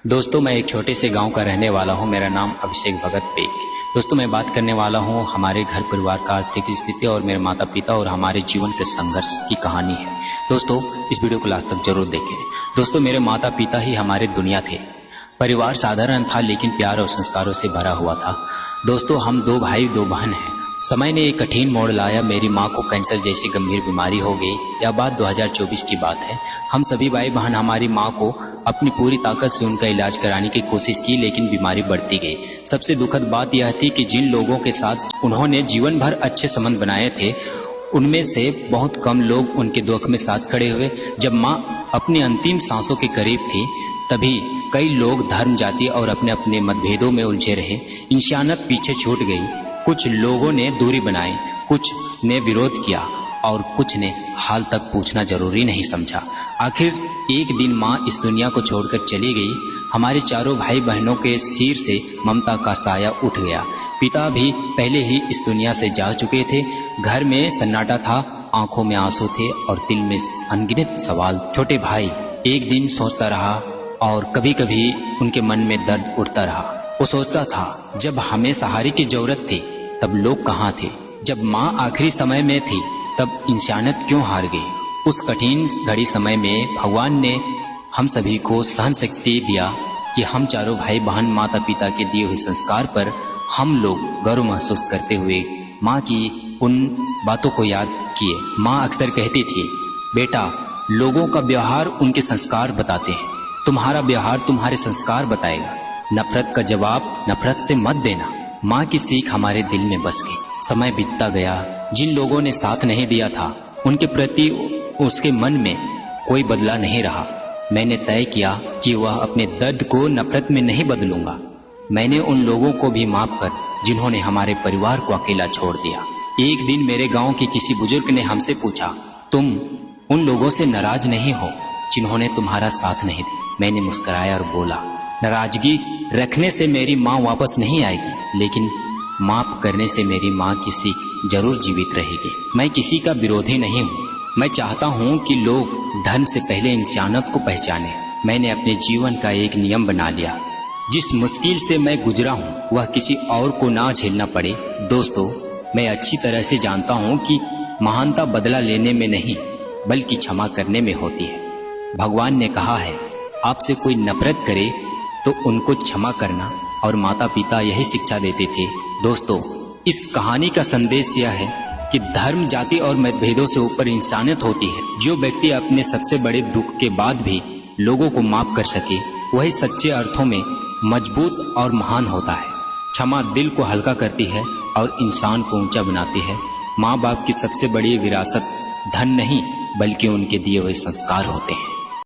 दोस्तों, मैं एक छोटे से गांव का रहने वाला हूं। मेरा नाम अभिषेक भगत पेक। दोस्तों, मैं बात करने वाला हूं हमारे घर परिवार का आर्थिक स्थिति और मेरे माता पिता और हमारे जीवन के संघर्ष की कहानी है। दोस्तों, इस वीडियो को लास्ट तक जरूर देखें। दोस्तों, मेरे माता पिता ही हमारे दुनिया थे। परिवार साधारण था लेकिन प्यार और संस्कारों से भरा हुआ था। दोस्तों, हम 2 भाई 2 बहन हैं। समय ने एक कठिन मोड़ लाया। मेरी माँ को कैंसर जैसी गंभीर बीमारी हो गई। यह बात 2024 की बात है। हम सभी भाई बहन हमारी माँ को अपनी पूरी ताकत से उनका इलाज कराने की कोशिश की, लेकिन बीमारी बढ़ती गई। सबसे दुखद बात यह थी कि जिन लोगों के साथ उन्होंने जीवन भर अच्छे संबंध बनाए थे, उनमें से बहुत कम लोग उनके दुख में साथ खड़े हुए। जब माँ अपनी अंतिम सांसों के करीब थी, तभी कई लोग धर्म, जाति और अपने अपने मतभेदों में उलझे रहे। इंसानियत पीछे छूट गई। कुछ लोगों ने दूरी बनाई, कुछ ने विरोध किया और कुछ ने हाल तक पूछना जरूरी नहीं समझा। आखिर एक दिन माँ इस दुनिया को छोड़कर चली गई। हमारे चारों भाई बहनों के सिर से ममता का साया उठ गया। पिता भी पहले ही इस दुनिया से जा चुके थे। घर में सन्नाटा था, आंखों में आंसू थे और दिल में अनगिनत सवाल। छोटे भाई एक दिन सोचता रहा और कभी कभी उनके मन में दर्द उठता रहा। वो सोचता था, जब हमें सहारे की जरूरत थी तब लोग कहाँ थे? जब माँ आखिरी समय में थी तब इंसानियत क्यों हार गई? उस कठिन घड़ी समय में भगवान ने हम सभी को सहन शक्ति दिया कि हम चारों भाई बहन माता पिता के दिए हुए संस्कार पर हम लोग गर्व महसूस करते हुए माँ की उन बातों को याद किए। माँ अक्सर कहती थी, बेटा, लोगों का व्यवहार उनके संस्कार बताते हैं। तुम्हारा व्यवहार तुम्हारे संस्कार बताएगा। नफरत का जवाब नफरत से मत देना। माँ की सीख हमारे दिल में बस गई। समय बीतता गया। जिन लोगों ने साथ नहीं दिया था, उनके प्रति उसके मन में कोई बदला नहीं रहा। मैंने तय किया कि वह अपने दर्द को नफरत में नहीं बदलूंगा। मैंने उन लोगों को भी माफ कर जिन्होंने हमारे परिवार को अकेला छोड़ दिया। एक दिन मेरे गांव के किसी बुजुर्ग ने हमसे पूछा, तुम उन लोगों से नाराज नहीं हो जिन्होंने तुम्हारा साथ नहीं दिया? मैंने मुस्कुराया और बोला, नाराजगी रखने से मेरी माँ वापस नहीं आएगी, लेकिन माफ करने से मेरी माँ की सीख जरूर जीवित रहेगी। मैं किसी का विरोधी नहीं हूँ। मैं चाहता हूँ कि लोग धर्म से पहले इंसानियत को पहचाने। मैंने अपने जीवन का एक नियम बना लिया, जिस मुश्किल से मैं गुजरा हूँ वह किसी और को ना झेलना पड़े। दोस्तों, मैं अच्छी तरह से जानता हूँ कि महानता बदला लेने में नहीं बल्कि क्षमा करने में होती है। भगवान ने कहा है, आपसे कोई नफरत करे तो उनको क्षमा करना, और माता पिता यही शिक्षा देते थे। दोस्तों, इस कहानी का संदेश यह है कि धर्म, जाति और मतभेदों से ऊपर इंसानियत होती है। जो व्यक्ति अपने सबसे बड़े दुख के बाद भी लोगों को माफ कर सके, वही सच्चे अर्थों में मजबूत और महान होता है। क्षमा दिल को हल्का करती है और इंसान को ऊंचा बनाती है। माँ बाप की सबसे बड़ी विरासत धन नहीं बल्कि उनके दिए हुए संस्कार होते हैं।